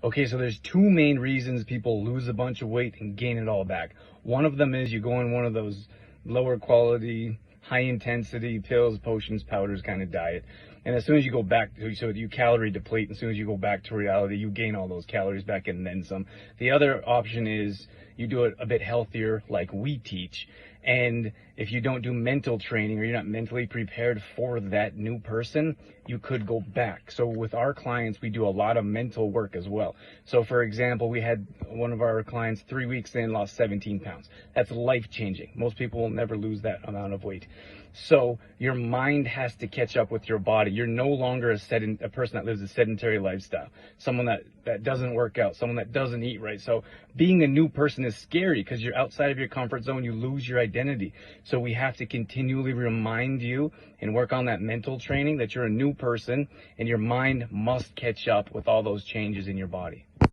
Okay, so there's two main reasons people lose a bunch of weight and gain it all back. One of them is you go on one of those lower quality, high intensity pills, potions, powders kind of diet. And as soon as you go back, so you calorie deplete, as soon as you go back to reality, you gain all those calories back and then some. The other option is you do it a bit healthier, like we teach. And if you don't do mental training, or you're not mentally prepared for that new person, you could go back. So with our clients, we do a lot of mental work as well. So for example, we had one of our clients 3 weeks in lost 17 pounds. That's life changing. Most people will never lose that amount of weight. So your mind has to catch up with your body. You're no longer a person that lives a sedentary lifestyle, someone that doesn't work out, someone that doesn't eat right. So being a new person is scary because you're outside of your comfort zone. You lose your identity. So we have to continually remind you and work on that mental training that you're a new person and your mind must catch up with all those changes in your body.